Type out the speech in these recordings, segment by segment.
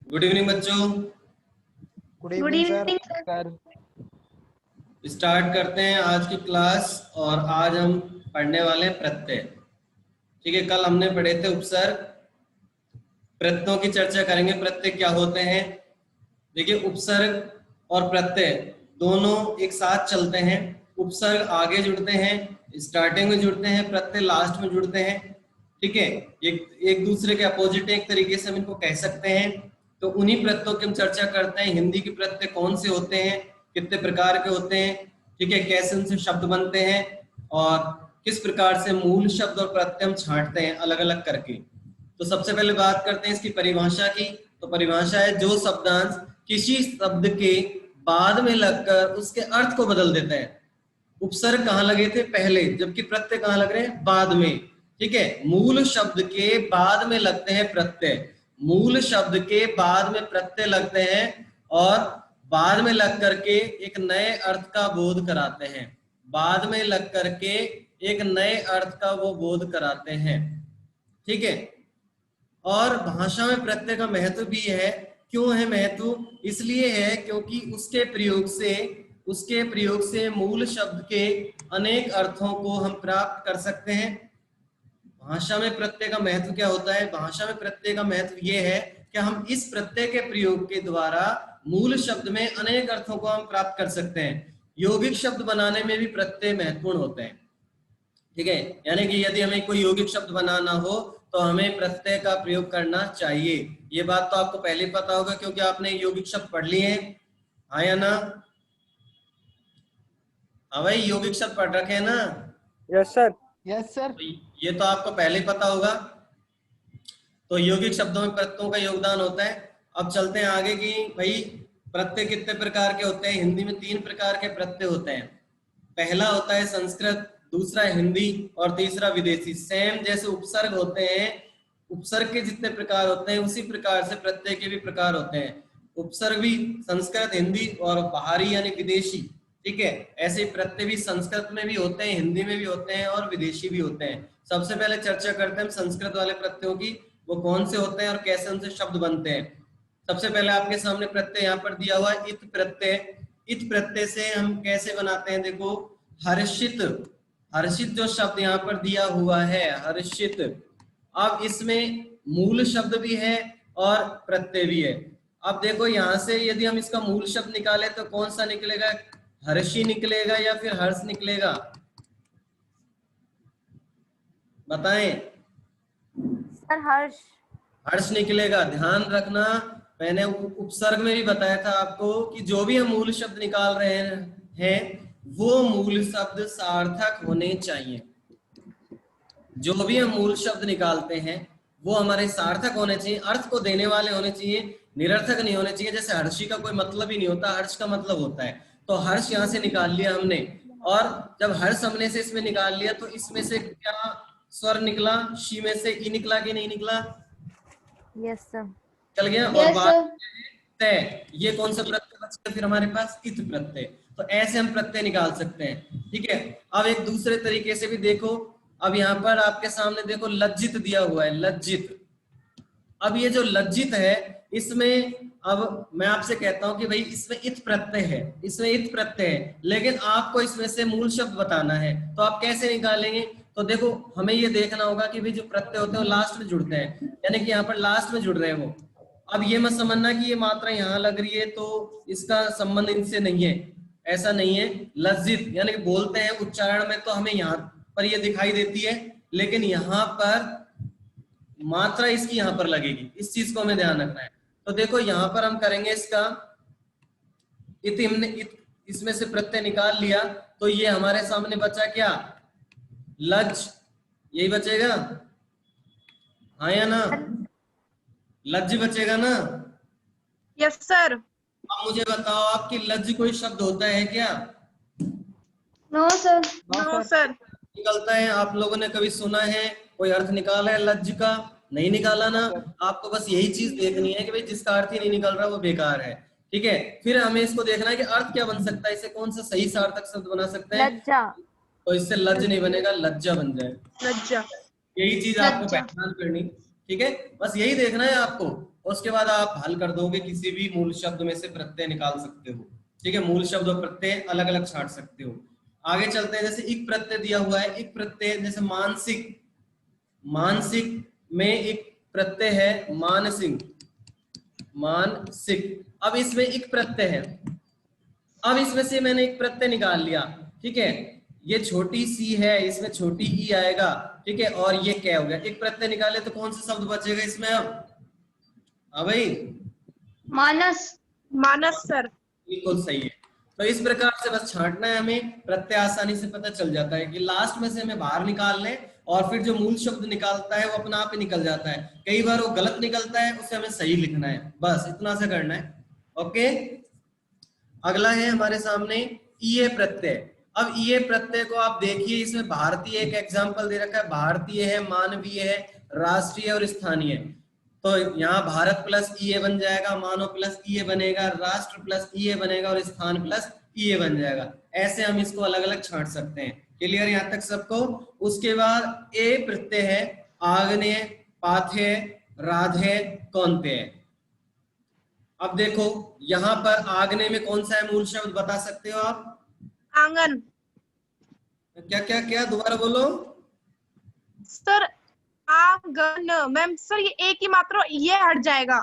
Good evening बच्चों। Good good evening sir. Evening sir. Start करते हैं आज की क्लास। और आज हम पढ़ने वाले हैं प्रत्यय। ठीक है, कल हमने पढ़े थे उपसर्ग। प्रत्ययों की चर्चा करेंगे। प्रत्यय क्या होते हैं। देखिए, उपसर्ग और प्रत्यय दोनों एक साथ चलते हैं। उपसर्ग आगे जुड़ते हैं, स्टार्टिंग में जुड़ते हैं, प्रत्यय लास्ट में जुड़ते हैं। ठीक है, एक एक दूसरे के अपोजिट एक तरीके से हम इनको कह सकते हैं। तो उन्हीं प्रत्ययों की हम चर्चा करते हैं। हिंदी के प्रत्यय कौन से होते हैं, कितने प्रकार के होते हैं, ठीक है, कैसे उनसे शब्द बनते हैं और किस प्रकार से मूल शब्द और प्रत्यय हम छांटते हैं अलग अलग करके। तो सबसे पहले बात करते हैं इसकी परिभाषा की। तो परिभाषा है जो शब्दांश किसी शब्द के बाद में लगकर उसके अर्थ को बदल देता है। उपसर्ग कहाँ लगे थे? पहले, जबकि प्रत्यय कहाँ लग रहे हैं? बाद में। ठीक है, मूल शब्द के बाद में लगते हैं प्रत्यय। मूल शब्द के बाद में प्रत्यय लगते हैं और बाद में लग करके एक नए अर्थ का बोध कराते हैं। बाद में लग करके एक नए अर्थ का वो बोध कराते हैं। ठीक है, और भाषा में प्रत्यय का महत्व भी है। क्यों है महत्व? इसलिए है क्योंकि उसके प्रयोग से मूल शब्द के अनेक अर्थों को हम प्राप्त कर सकते हैं। भाषा में प्रत्यय का महत्व क्या होता है? भाषा में प्रत्यय का महत्व ये है कि हम इस प्रत्यय के प्रयोग के द्वारा मूल शब्द में अनेक अर्थों को हम प्राप्त कर सकते हैं। यौगिक शब्द बनाने में भी प्रत्यय महत्वपूर्ण होते हैं। ठीक है, यानी कि यदि हमें कोई यौगिक शब्द बनाना हो तो हमें प्रत्यय का प्रयोग करना चाहिए। ये बात तो आपको पहले पता होगा क्योंकि आपने यौगिक शब्द पढ़ लिए हैं। हाँ या ना? हाँ भाई, यौगिक शब्द पढ़ रखे हैं ना? Yes sir. Yes sir. तो ये तो आपको पहले पता होगा। तो यौगिक शब्दों में प्रत्ययों का योगदान होता है। अब चलते हैं आगे की भाई, प्रत्यय कितने प्रकार के होते हैं? हिंदी में 3 प्रकार के प्रत्यय होते हैं। पहला होता है संस्कृत, दूसरा हिंदी और तीसरा विदेशी। सेम जैसे उपसर्ग होते हैं, उपसर्ग के जितने प्रकार होते हैं उसी प्रकार से प्रत्यय के भी प्रकार होते हैं। उपसर्ग भी संस्कृत, हिंदी और बाहरी यानी विदेशी। ठीक है, ऐसे प्रत्यय भी संस्कृत में भी होते हैं, हिंदी में भी होते हैं और विदेशी भी होते हैं। सबसे पहले चर्चा करते हैं संस्कृत वाले प्रत्ययों की। वो कौन से होते हैं और कैसे उनसे शब्द बनते हैं। सबसे पहले आपके सामने प्रत्यय यहाँ पर दिया हुआ है, इत प्रत्यय। इत प्रत्यय से हम कैसे बनाते हैं? देखो, हर्षित। हर्षित जो शब्द यहाँ पर दिया हुआ है, हर्षित। अब इसमें मूल शब्द भी है और प्रत्यय भी है। अब देखो, यहाँ से यदि हम इसका मूल शब्द निकाले तो कौन सा निकलेगा? हर्षी निकलेगा या फिर हर्ष निकलेगा? बताएं। सर हर्ष। हर्ष निकलेगा। ध्यान रखना, मैंने उपसर्ग में भी बताया था आपको कि जो भी हम मूल शब्द निकाल रहे हैं वो मूल शब्द सार्थक होने चाहिए। जो भी हम मूल शब्द निकालते हैं वो हमारे सार्थक होने चाहिए, अर्थ को देने वाले होने चाहिए, निरर्थक नहीं होने चाहिए। जैसे हर्षी का कोई मतलब ही नहीं होता, हर्ष का मतलब होता है। तो हर्ष यहाँ से निकाल लिया हमने, और जब हर्ष हमने से इसमें निकाल लिया तो इसमें से क्या स्वर निकला? शी में से ई निकला कि नहीं निकला? Yes sir. चल गया। और बात तय, ये कौन सा प्रत्यय बच गया फिर हमारे पास? इत प्रत्यय। तो ऐसे हम प्रत्यय निकाल सकते हैं। ठीक है, अब एक दूसरे तरीके से भी देखो। अब यहाँ पर आपके सामने देखो, लज्जित दिया हुआ है, लज्जित। अब ये जो लज्जित है, इसमें अब मैं आपसे कहता हूं कि भाई इसमें इत प्रत्यय है, इसमें इत प्रत्यय है, लेकिन आपको इसमें से मूल शब्द बताना है। तो आप कैसे निकालेंगे? तो देखो, हमें ये देखना होगा कि भाई जो प्रत्यय होते हैं वो लास्ट में जुड़ते हैं, यानी कि यहाँ पर लास्ट में जुड़ रहे हैं वो। अब ये मत समझना कि ये मात्रा यहाँ लग रही है तो इसका संबंध इनसे नहीं है, ऐसा नहीं है। लज्जित यानी कि बोलते हैं, उच्चारण में तो हमें यहाँ पर ये दिखाई देती है, लेकिन यहाँ पर मात्रा इसकी यहाँ पर लगेगी। इस चीज को हमें ध्यान रखना है। तो देखो, यहाँ पर हम करेंगे इसका इत, हमने इसमें से प्रत्यय निकाल लिया तो ये हमारे सामने बचा क्या? लज। यही बचेगा, हाँ या ना? लज्ज बचेगा ना? Yes sir. अब मुझे बताओ, आपकी लज्ज कोई शब्द होता है क्या? No sir. No sir. निकलता है? आप लोगों ने कभी सुना है, कोई अर्थ निकाला है लज्ज का? नहीं निकाला ना। आपको बस यही चीज देखनी है कि भाई जिसका अर्थ ही नहीं निकल रहा वो बेकार है। ठीक है, फिर हमें इसको देखना है कि अर्थ क्या बन सकता है, इसे कौन सा सही सार्थक शब्द बना सकते हैं। लज्जा। तो इससे लज्ज नहीं बनेगा, लज्जा बन जाए। लज्जा। यही चीज आपको पहचान करनी। ठीक है, बस यही देखना है आपको। उसके बाद आप हल कर दोगे, किसी भी मूल शब्द में से प्रत्यय निकाल सकते हो। ठीक है, मूल शब्द और प्रत्यय अलग अलग छांट सकते हो। आगे चलते हैं, जैसे इक प्रत्यय दिया हुआ है, इक प्रत्यय जैसे मानसिक, मानसिक में एक प्रत्यय है मानसिक, मानसिक। अब इसमें एक प्रत्यय है, अब इसमें से मैंने एक प्रत्यय निकाल लिया। ठीक है, ये छोटी सी है, इसमें छोटी ई आएगा। ठीक है, और ये क्या हो गया, एक प्रत्यय निकाले तो कौन सा शब्द बचेगा इसमें अब? हाँ भाई, मानस। मानस सर। बिल्कुल सही है। तो इस प्रकार से बस छांटना है हमें, प्रत्यय आसानी से पता चल जाता है कि लास्ट में से हमें बाहर निकाल लें, और फिर जो मूल शब्द निकालता है वो अपना आप ही निकल जाता है। कई बार वो गलत निकलता है, उसे हमें सही लिखना है, बस इतना से करना है। ओके, अगला है हमारे सामने ईए प्रत्यय। अब ईए प्रत्यय को आप देखिए, इसमें भारतीय एक एग्जांपल दे रखा है, भारतीय है, मानवीय है, राष्ट्रीय और स्थानीय। तो यहाँ भारत प्लस ईए बन जाएगा, मानव प्लस ईए बनेगा, राष्ट्र प्लस ईए बनेगा और स्थान प्लस ईए बन जाएगा। ऐसे हम इसको अलग अलग छांट सकते हैं। क्लियर यहाँ तक सबको? उसके बाद ए प्रत्यय है आग्नेय, पाथेय, राधेय, कौन्तेय। अब देखो यहाँ पर आग्नेय में कौन सा है मूल शब्द, बता सकते हो आप? आंगन। क्या क्या क्या, दोबारा बोलो। सर आंगन। मैम सर ये एक ही मात्रा ये हट जाएगा।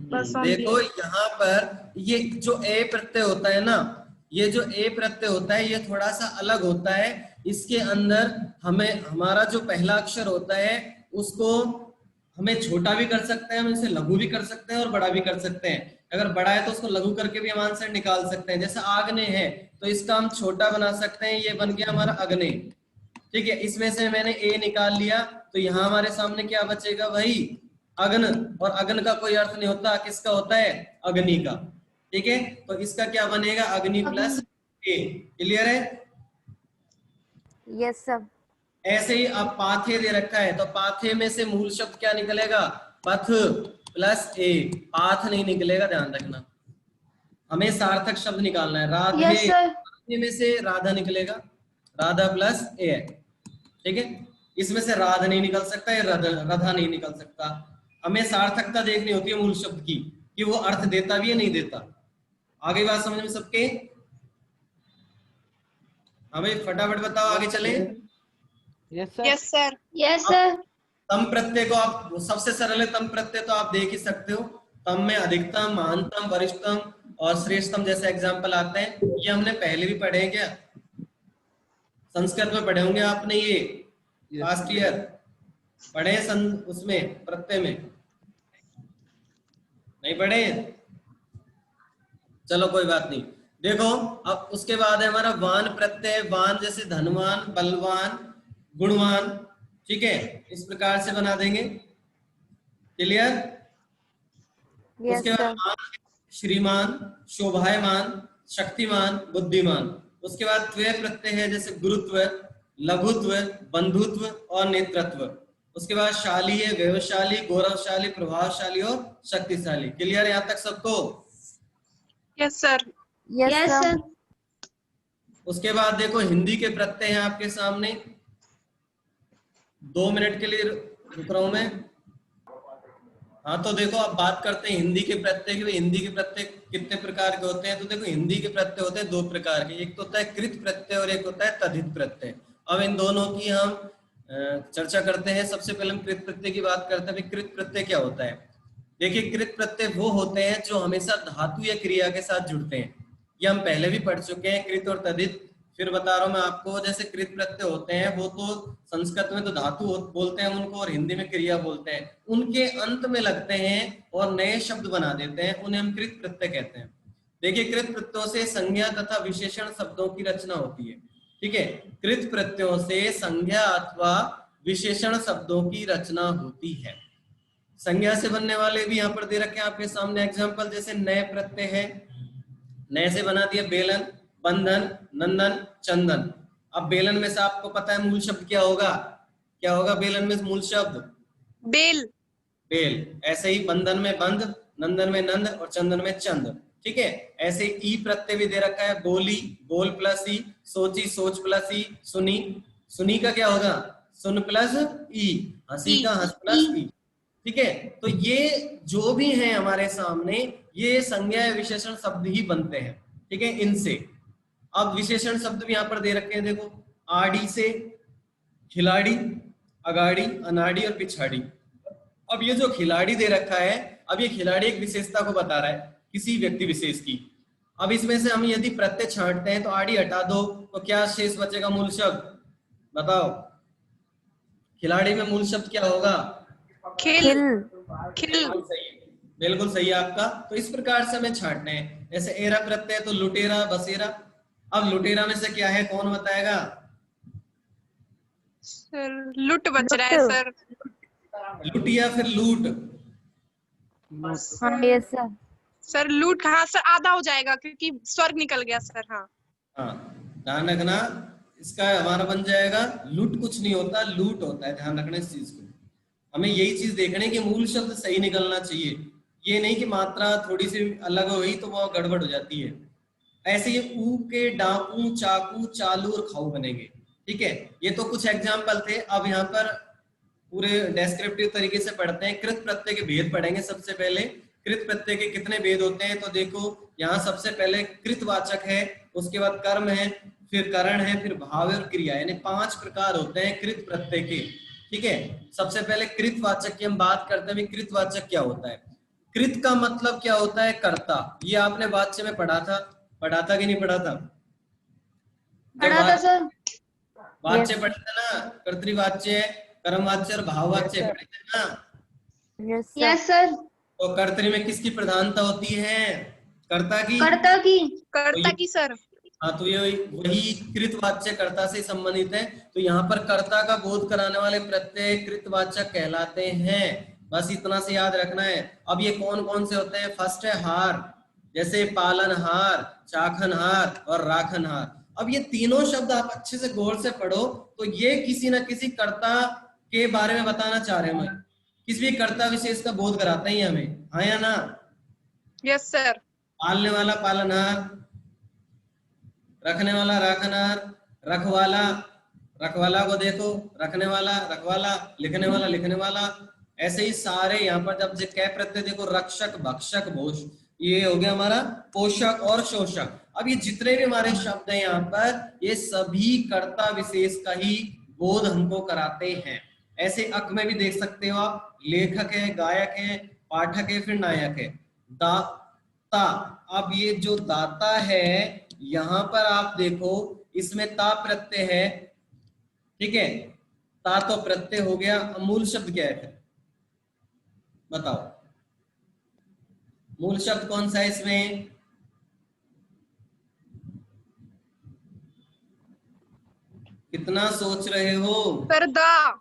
बस देखो यहाँ पर ये जो ए प्रत्यय होता है ना, ये जो ए प्रत्यय होता है ये थोड़ा सा अलग होता है। इसके अंदर हमें हमारा जो पहला अक्षर होता है उसको हमें छोटा भी कर सकते हैं, हम इसे लघु भी कर सकते हैं और बड़ा भी कर सकते हैं। अगर बड़ा है तो उसको लघु करके भी हम आंसर निकाल सकते हैं। जैसे आग्नेय है तो इसका हम छोटा बना सकते हैं, ये बन गया हमारा अग्नेय। ठीक है, इसमें से मैंने ए निकाल लिया, तो यहाँ हमारे सामने क्या बचेगा भाई? अग्न। और अग्न का कोई अर्थ नहीं होता, किसका होता है? अग्नि का। ठीक है, तो इसका क्या बनेगा? अग्नि प्लस ए। क्लियर है? Yes sir. ऐसे ही अब पाथे दे रखा है, तो पाथे में से मूल शब्द क्या निकलेगा? पथ प्लस ए, पाथ नहीं निकलेगा, ध्यान रखना। हमें सार्थक शब्द निकालना है। Radhe, yes sir. पाथे में से राधा निकलेगा, राधा प्लस ए है। ठीक है, इसमें से राध नहीं निकल सकता, ये राधा नहीं निकल सकता। हमें सार्थकता देखनी होती है मूल शब्द की, कि वो अर्थ देता भी है नहीं देता। आगे बात समझ में सबके? हाँ भाई फटाफट बताओ, आगे चले। Yes sir. Yes sir. तम प्रत्यय को आप, सबसे सरल है तम प्रत्यय, तो आप देख ही सकते हो। तम में अधिकतम, महानतम, वरिष्ठतम और श्रेष्ठतम जैसे एग्जाम्पल आते हैं। ये हमने पहले भी पढ़े हैं क्या? संस्कृत में पढ़े होंगे आपने, ये लास्ट ईयर पढ़े हैं उसमें प्रत्यय में, नहीं पढ़े? चलो कोई बात नहीं। देखो अब उसके बाद है हमारा वान प्रत्यय। वान जैसे धनवान, बलवान, गुणवान। ठीक है, इस प्रकार से बना देंगे। क्लियर? यस उसके बाद सर। मान, श्रीमान, शोभायमान, शक्तिमान, बुद्धिमान। उसके बाद त्वय प्रत्यय है, जैसे गुरुत्व, लघुत्व, बंधुत्व और नेतृत्व। उसके बाद शाली है, वैभवशाली, गौरवशाली, प्रभावशाली और शक्तिशाली। क्लियर है यहाँ तक सबको? Yes sir. Yes sir. उसके बाद देखो हिंदी के प्रत्यय हैं आपके सामने। 2 मिनट के लिए रुक रहा हूं मैं। हाँ तो देखो अब बात करते हैं हिंदी के प्रत्यय की। हिंदी के प्रत्यय कितने प्रकार के होते हैं? तो देखो हिंदी के प्रत्यय होते हैं 2 प्रकार के, एक तो होता है कृत प्रत्यय और एक होता है तद्धित प्रत्यय। अब इन दोनों की हम चर्चा करते हैं। सबसे पहले हम कृत प्रत्यय की बात करते हैं। कृत प्रत्यय क्या होता है? देखिए कृत प्रत्यय वो होते हैं जो हमेशा धातु या क्रिया के साथ जुड़ते हैं। ये हम पहले भी पढ़ चुके हैं, कृत और तद्धित। फिर बता रहा हूं मैं आपको। जैसे कृत प्रत्यय होते हैं वो तो संस्कृत में तो धातु बोलते हैं उनको, और हिंदी में क्रिया बोलते हैं। उनके अंत में लगते हैं और नए शब्द बना देते हैं, उन्हें हम कृत प्रत्यय कहते हैं। देखिए कृत प्रत्ययों से संज्ञा तथा विशेषण शब्दों की रचना होती है। ठीक है, कृत प्रत्ययों से संज्ञा अथवा विशेषण शब्दों की रचना होती है। संज्ञा से बनने वाले भी यहाँ पर दे रखे हैं आपके सामने एग्जाम्पल। जैसे नए प्रत्यय है, नए से बना दिया बेलन, बंधन, नंदन, चंदन। अब बेलन में से आपको पता है मूल शब्द क्या होगा? क्या होगा बेलन में मूल शब्द? बेल। बेल। ऐसे ही बंधन में बंध, नंदन में नंद और चंदन में चंद। ठीक है, ऐसे ई प्रत्यय भी दे रखा है। बोली, बोल प्लस ई, सोची, सोच प्लस ई, सुनी, सुनी का क्या होगा? सुन प्लस ई, हंसी का हंस प्लस ई। ठीक है। तो ये जो भी है हमारे सामने, ये संज्ञा या विशेषण शब्द ही बनते हैं, ठीक है, इनसे। अब विशेषण शब्द भी यहाँ पर दे रखे हैं, देखो, आड़ी से खिलाड़ी, अगाड़ी, अनाड़ी और पिछाड़ी। अब ये जो खिलाड़ी दे रखा है, अब ये खिलाड़ी एक विशेषता को बता रहा है किसी व्यक्ति विशेष की। अब इसमें से हम यदि प्रत्यय छांटते हैं तो आड़ी हटा दो तो क्या शेष बचेगा? मूल शब्द। बताओ, खिलाड़ी में मूल शब्द क्या होगा? खिल। खिल। बिल्कुल सही है, बिल्कुल सही है आपका। तो इस प्रकार से हमें छांटने हैं। जैसे एरा प्रत्यय तो लुटेरा, बसेरा। अब लुटेरा में से क्या है, कौन बताएगा? सर लुट बच रहा है सर। लुट या फिर लूट? हाँ यस सर। सर लूट, हाँ सर, आधा हो जाएगा क्योंकि स्वर्ग निकल गया सर। हाँ हाँ, ध्यान रखना, इसका हमारा बन जाएगा लूट। कुछ नहीं होता, लूट होता है। ध्यान रखना इस चीज को। हमें यही चीज देखनी है कि मूल शब्द सही निकलना चाहिए, ये नहीं कि मात्रा थोड़ी सी अलग हो गई तो वो गड़बड़ हो जाती है। ऐसे ये ऊ के डाकू, चाकू, चालू और खाऊ बनेंगे, ठीक है। ये तो कुछ एग्जाम्पल थे। अब यहाँ पर पूरे डेस्क्रिप्टिव तरीके से पढ़ते हैं। कृत प्रत्यय के भेद पढ़ेंगे सबसे पहले। कृत प्रत्यय के कितने भेद होते हैं? तो देखो, यहाँ सबसे पहले कृतवाचक है, उसके बाद कर्म है, फिर करण है, फिर भाव है और क्रिया, यानी 5 प्रकार होते हैं कृत प्रत्यय के, ठीक है। सबसे पहले कृतवाचक की हम बात करते हैं। कृतवाचक क्या होता है? कृत का मतलब क्या होता है? कर्ता। ये आपने वाच्य में पढ़ा था कि नहीं पढ़ा था? पढ़ा था सर। वाच्य पढ़े थे ना, कर्तृवाच्य, कर्मवाच्य और भाववाच्य पढ़े थे ना? Yes sir. तो कर्तरी में किसकी प्रधानता होती है? कर्ता की। कर्ता की। कर्ता की सर। हाँ, तो ये वही कृतवाच्य कर्ता से संबंधित है। तो यहाँ पर कर्ता का बोध कराने वाले प्रत्यय कृतवाचक कहलाते हैं। बस इतना से याद रखना है। अब ये कौन कौन से होते हैं? फर्स्ट है हार, जैसे पालनहार, चाखनहार और राखनहार। अब ये तीनों शब्द आप अच्छे से गौर से पढ़ो तो ये किसी न किसी कर्ता के बारे में बताना चाह रहे हैं। किसी भी कर्ता विशेष का बोध कराते हैं हमें, हाँ या ना? Yes sir. पालने वाला पालनहार, रखने वाला राखनहार, रखवाला, रखवाला को देखो, रखने वाला रखवाला, लिखने वाला लिखने वाला। ऐसे ही सारे यहाँ पर जब कै प्रत्यय देखो, रक्षक, भक्षक, भोष, ये हो गया हमारा पोषक और शोषक। अब ये जितने भी हमारे शब्द हैं यहाँ पर, ये सभी कर्ता विशेष का ही बोध हमको कराते हैं। ऐसे अक में भी देख सकते हो आप, लेखक है, गायक है, पाठक है, फिर नायक है। दाता, अब ये जो दाता है यहाँ पर आप देखो, इसमें ता प्रत्यय है, ठीक है। ता तो प्रत्यय हो गया। मूल शब्द क्या है? बताओ, मूल शब्द कौन सा है इसमें? कितना सोच रहे हो? सर दा।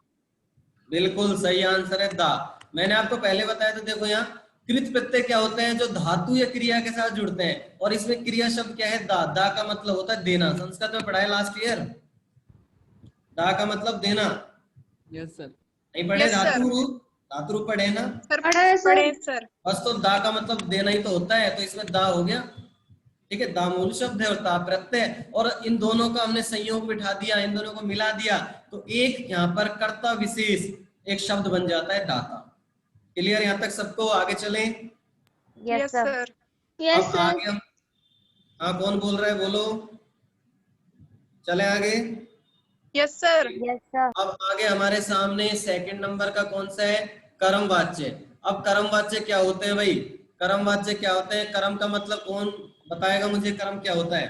बिल्कुल सही आंसर है दा। मैंने आपको पहले बताया था, देखो यहाँ कृत प्रत्यय क्या होते हैं? जो धातु या क्रिया के साथ जुड़ते हैं। और इसमें क्रिया शब्द क्या है? दा। दा का मतलब होता है देना। संस्कृत में पढ़ाया लास्ट ईयर, दा का मतलब देना। Yes sir. नहीं पढ़े? Yes, धातु sir. रूप, धातु रूप पढ़े ना? सर पढ़ा है सर। पढ़े सर। बस, तो दा का मतलब देना ही तो होता है, तो इसमें दा हो गया, ठीक है। दा मूल शब्द है और ता प्रत्यय, और इन दोनों का हमने संयोग बिठा दिया, इन दोनों को मिला दिया तो एक यहाँ पर कर्ता विशेष एक शब्द बन जाता है, दाता। क्लियर यहाँ तक सबको? आगे चलें। Yes sir. यस अब सर। आगे हम, हाँ कौन बोल रहा है? बोलो, चले आगे। Yes sir. Yes sir. अब आगे हमारे सामने सेकंड नंबर का कौन सा है? कर्म वाच्य। अब कर्म वाच्य क्या होते हैं भाई? कर्म वाच्य क्या होते हैं? कर्म का मतलब कौन बताएगा मुझे? कर्म क्या होता है?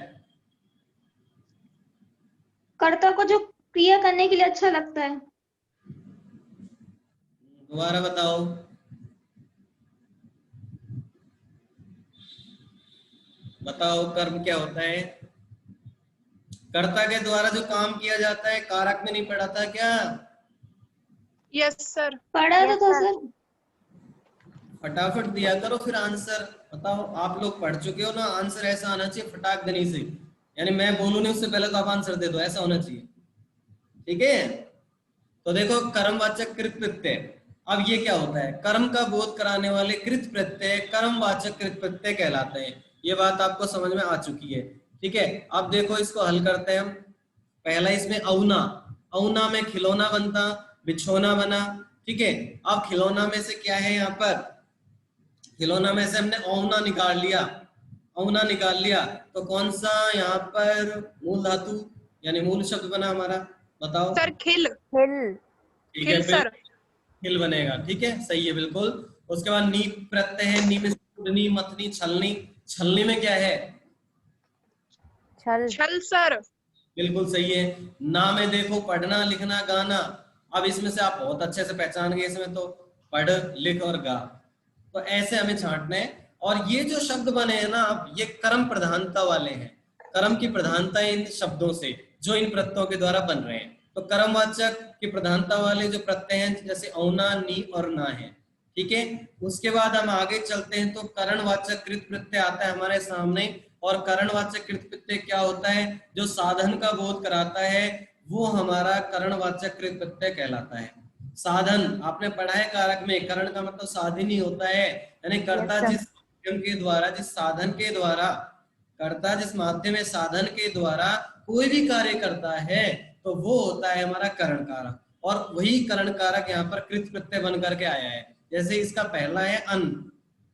कर्ता को जो क्रिया करने के लिए अच्छा लगता है। दोबारा बताओ। बताओ, कर्म क्या होता है? कर्ता के द्वारा जो काम किया जाता है। कारक में नहीं पढ़ा था क्या? Yes sir. पढ़ा तो था सर। फटाफट दिया करो फिर आंसर। बताओ, आप लोग पढ़ चुके हो ना, आंसर ऐसा आना चाहिए फटाक देनी से, यानी मैं बोलूं नहीं उससे पहले तो आप आंसर दे दो, ऐसा होना चाहिए, ठीक है। तो देखो, कर्मवाचक कृत प्रत्यय। अब ये क्या होता है? कर्म का बोध कराने वाले कृत प्रत्यय कर्मवाचक कृत प्रत्यय कहलाते हैं। ये बात आपको समझ में आ चुकी है, ठीक है। अब देखो, इसको हल करते हैं हम। पहला इसमें औना, औना में खिलौना बनता, बिछोना बना, ठीक है। अब खिलौना में से क्या है यहाँ पर, खिलौना में से हमने औना निकाल लिया, औना निकाल लिया, तो कौन सा यहाँ पर मूल धातु यानी मूल शब्द बना हमारा, बताओ। सर खिल। हिल। ठीक है, खिल सर। खिल बनेगा, ठीक है, सही है बिल्कुल। उसके बाद नी प्रत्यय है, नी में उड़नी, मतनी, छलनी, छलनी में क्या है, छल। छल सर। बिल्कुल सही है। ना में देखो पढ़ना, लिखना, गाना, अब इसमें से आप बहुत अच्छे से पहचान गए, इसमें तो पढ़, लिख और गा, तो ऐसे हमें छांटना है। और ये जो शब्द बने हैं ना, अब ये कर्म प्रधानता वाले हैं, कर्म की प्रधानता है इन शब्दों से जो इन प्रत्ययों के द्वारा बन रहे हैं। तो कर्मवाचक की प्रधानता वाले जो प्रत्यय हैं जैसे औना, नी और ना है, ठीक है। उसके बाद हम आगे चलते हैं तो करणवाचक कृत प्रत्यय आता है हमारे सामने। और करणवाचक कृत प्रत्यय क्या होता है, जो साधन का बोध कराता है, वो हमारा करणवाचक कृत प्रत्यय कहलाता है। साधन आपने पढ़ा है कारक में, करण का मतलब साधन ही होता है, यानी कर्ता जिस माध्यम के द्वारा, जिस साधन के द्वारा, कर्ता जिस माध्यम में साधन के द्वारा कोई भी कार्य करता है तो वो होता है हमारा करण कारक। और वही करण कारक यहाँ पर कृत प्रत्यय बन करके आया है। जैसे इसका पहला है अन,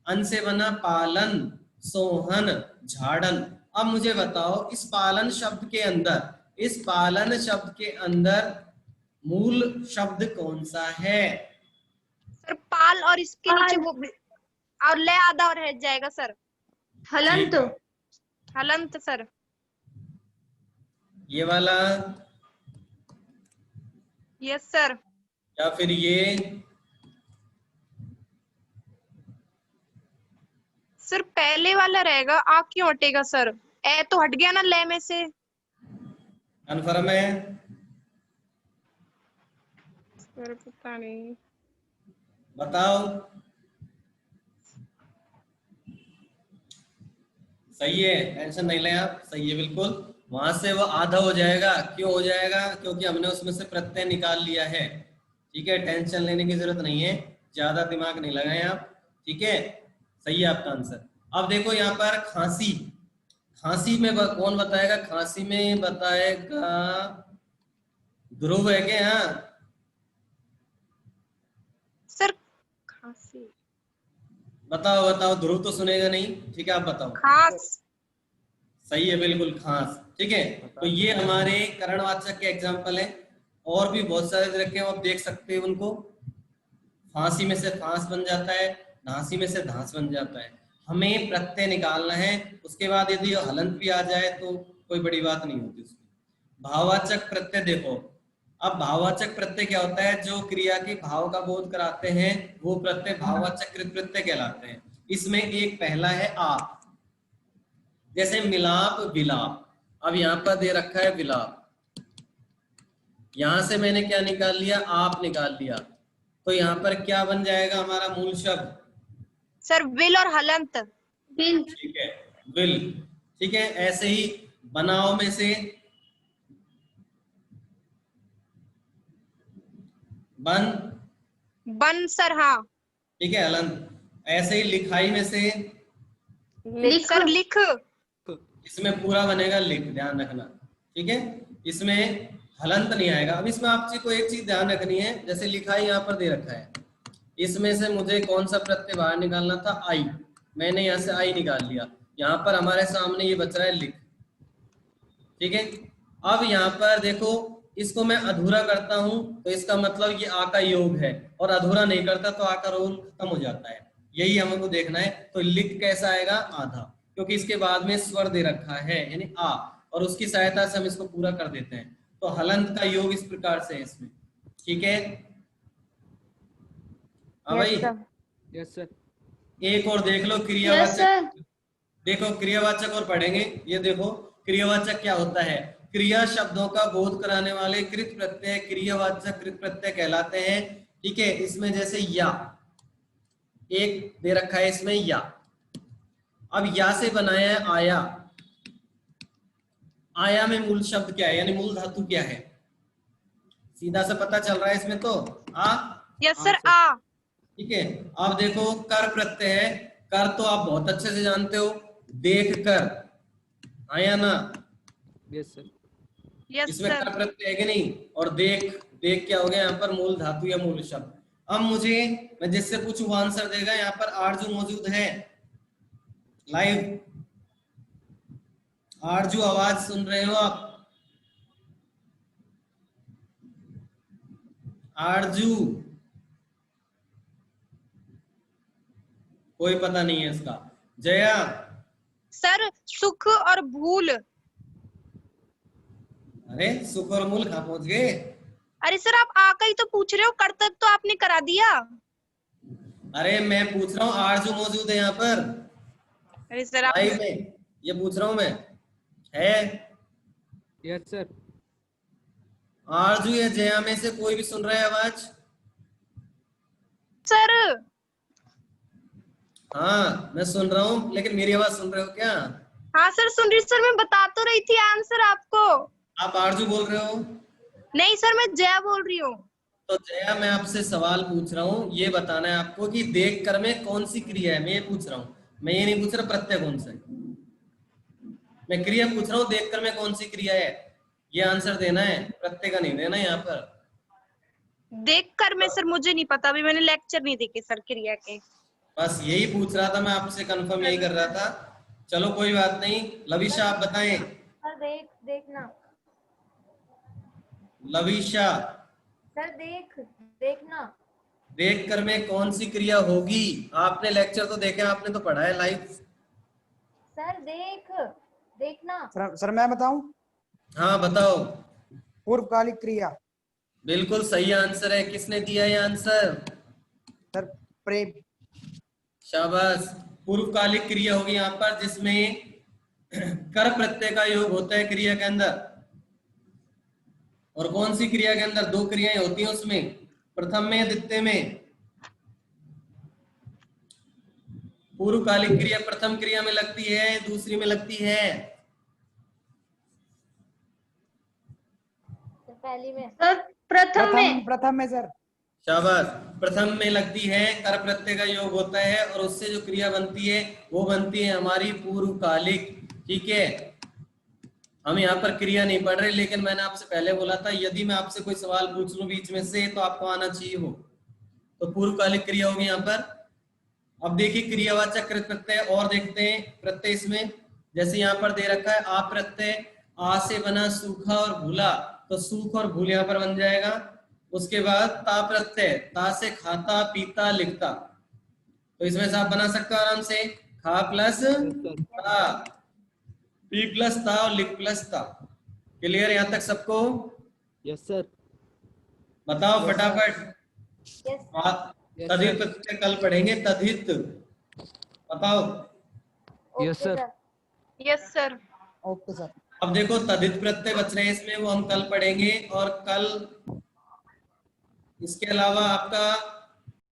अन से बना पालन, सोहन, झाड़न। अब मुझे बताओ इस पालन शब्द के अंदर, इस पालन शब्द के अंदर मूल शब्द कौन सा है? सर पाल और इसके पाल। नीचे वो और ले आधा और रह जाएगा सर। हलंत। हलंत सर। ये वाला यस सर। या फिर ये? सर पहले वाला रहेगा, आ क्यों हटेगा सर, ए तो हट गया ना ले में से। कन्फर्म है? सर पता नहीं। बताओ। सही है, टेंशन नहीं लें आप, सही है बिल्कुल। वहां से वो आधा हो जाएगा, क्यों हो जाएगा, क्योंकि हमने उसमें से प्रत्यय निकाल लिया है, ठीक है। टेंशन लेने की जरूरत नहीं है, ज्यादा दिमाग नहीं लगाएं आप, ठीक है। सही है आपका आंसर। अब देखो यहाँ पर खांसी, खांसी में कौन बताएगा, खांसी में बताएगा ध्रुव है क्या? यहाँ सर खांसी। बताओ बताओ, ध्रुव तो सुनेगा नहीं, ठीक है आप बताओ। खास। सही है बिल्कुल, खास, ठीक है। तो ये हमारे करणवाचक के एग्जाम्पल है, और भी बहुत सारे रखे हैं, आप देख सकते हैं उनको। फांसी में से फांस बन जाता है, धांसी में से धांस बन जाता है। हमें प्रत्यय निकालना है, उसके बाद यदि हलंत भी आ जाए तो कोई बड़ी बात नहीं होती उसमें। भाववाचक प्रत्यय देखो, अब भाववाचक प्रत्यय क्या होता है, जो क्रिया के भाव का बोध कराते हैं वो प्रत्यय भाववाचक कृत प्रत्यय कहलाते हैं। इसमें एक पहला है आप, जैसे मिलाप, विलाप। अब यहाँ पर दे रखा है विलाप, यहां से मैंने क्या निकाल लिया, आप निकाल लिया, तो यहाँ पर क्या बन जाएगा हमारा मूल शब्द? सर विल और हलंत। बिल। ठीक है, विल, ठीक है। ऐसे ही बनाओ में से बन, बन सर हाँ। ठीक है, हलंत। ऐसे ही लिखाई में से लिख। सर लिख। इसमें पूरा बनेगा लिख, ध्यान रखना, ठीक है। इसमें हलंत नहीं आएगा। अब इसमें आपको एक चीज ध्यान रखनी है, जैसे लिखाई यहाँ पर दे रखा है, इसमें से मुझे कौन सा प्रत्यय बाहर निकालना था, आई, मैंने यहाँ से आई निकाल लिया, यहाँ पर हमारे सामने ये बच रहा है लिख, ठीक है। अब यहाँ पर देखो, इसको मैं अधूरा करता हूं तो इसका मतलब ये आ का योग है, और अधूरा नहीं करता तो आ का रोल खत्म हो जाता है, यही हमको देखना है। तो लिख कैसा आएगा, आधा, क्योंकि इसके बाद में स्वर दे रखा है यानी आ, और उसकी सहायता से हम इसको पूरा कर देते हैं। तो हलंत का योग इस प्रकार से है इसमें, ठीक है। हाँ भाई, यस सर। एक और देख लो यस क्रियावाचक, सर। देखो क्रियावाचक और पढ़ेंगे। ये देखो क्रियावाचक क्या होता है, क्रिया शब्दों का बोध कराने वाले कृत प्रत्यय क्रियावाचक कृत प्रत्यय कहलाते हैं, ठीक है। इसमें जैसे या, एक दे रखा है इसमें या, अब या से बनाया है आया, आया में मूल शब्द क्या है यानी मूल धातु क्या है, सीधा से पता चल रहा है इसमें तो आ, यस सर आ। ठीक है। अब देखो कर प्रत्यय है, कर तो आप बहुत अच्छे से जानते हो, देख कर, आया ना, यस सर। यस इसमें सर। कर प्रत्यय है कि नहीं, और देख, देख क्या हो गया यहाँ पर मूल धातु या मूल शब्द। अब मुझे, मैं जिससे पूछूं वो आंसर देगा। यहाँ पर आरजू मौजूद है लाइव। आरजू आवाज सुन रहे हो आप? आरजू, कोई पता नहीं है इसका। जया, सर सुख और भूल। अरे सुख और मूल कहाँ पहुंच गए? अरे सर आप आ का ही तो पूछ रहे हो, कर्तव्य तो आपने करा दिया। अरे मैं पूछ रहा हूँ आरजू मौजूद है यहाँ पर अरे सर आप लाइव में, ये पूछ रहा हूँ मैं। है यस सर। आरजू या जया में से कोई भी सुन रहा है आवाज? सर हाँ मैं सुन रहा हूँ, लेकिन मेरी आवाज सुन रहे हो क्या? हाँ सर सुन रही, सर मैं बता तो रही थी आंसर आपको। आप आरजू बोल रहे हो? नहीं सर मैं जया बोल रही हूँ। तो जया, मैं आपसे सवाल पूछ रहा हूँ, ये बताना है आपको कि देख कर में कौन सी क्रिया है। मैं ये पूछ रहा हूँ, मैं ये नहीं पूछ रहा प्रत्यय कौन सा है। मैं क्रिया पूछ रहा हूँ, देख कर में कौन सी क्रिया है, ये आंसर देना है, प्रत्यय का नहीं देना यहाँ पर। देख कर में सर मुझे नहीं पता, अभी मैंने लेक्चर नहीं देखे सर क्रिया के। बस यही पूछ रहा था मैं आपसे, कंफर्म यही कर रहा था। चलो कोई बात नहीं। लविशा आप बताएं। सर देखना। लविशा, सर देखना। देख कर में कौन सी क्रिया होगी? आपने लेक्चर तो देखे, आपने तो पढ़ा है लाइव। सर देखना। सर मैं बताऊं? हाँ बताओ। पूर्वकालिक क्रिया। बिल्कुल सही आंसर है। किसने दिया ये आंसर? सर प्रेम। शाबाश। पूर्वकालिक क्रिया होगी यहाँ पर, जिसमें कर प्रत्यय का योग होता है क्रिया के अंदर। और कौन सी क्रिया के अंदर? दो क्रियाएं होती हैं उसमें, प्रथम में, द्वितीय में। पूर्वकालिक क्रिया प्रथम क्रिया में लगती है, दूसरी में लगती है पहली में। सर प्रथम में सर। शाबाश। प्रथम में लगती है, कर प्रत्यय का योग होता है और उससे जो क्रिया बनती है वो बनती है हमारी पूर्वकालिक। ठीक है, हम यहाँ पर क्रिया नहीं पढ़ रहे, लेकिन मैंने आपसे पहले बोला था यदि मैं आपसे कोई सवाल पूछ लूं बीच में से तो आपको आना चाहिए हो। तो पूर्वकालिक क्रिया होगी यहाँ पर। अब देखिए क्रियावाचक कृत प्रत्यय और देखते हैं प्रत्यय इसमें। जैसे यहाँ पर दे रखा है आ प्रत्यय, आ से बना सूखा और भूला, तो सूख और भूल यहाँ पर बन जाएगा। उसके बाद ता प्रत्यय, ता से खाता पीता लिखता, तो इसमें से आप बना सकते हो आराम से, खा प्लस ता, पी प्लस ता और लिख प्लस ता। क्लियर यहाँ तक सबको? Yes sir. बताओ फटाफट। Yes, तद्धित sir. प्रत्यय कल पढ़ेंगे, तद्धित। बताओ। Yes sir. Yes sir. Okay sir. अब देखो तद्धित प्रत्यय बच रहे हैं इसमें, वो हम कल पढ़ेंगे। और कल इसके अलावा आपका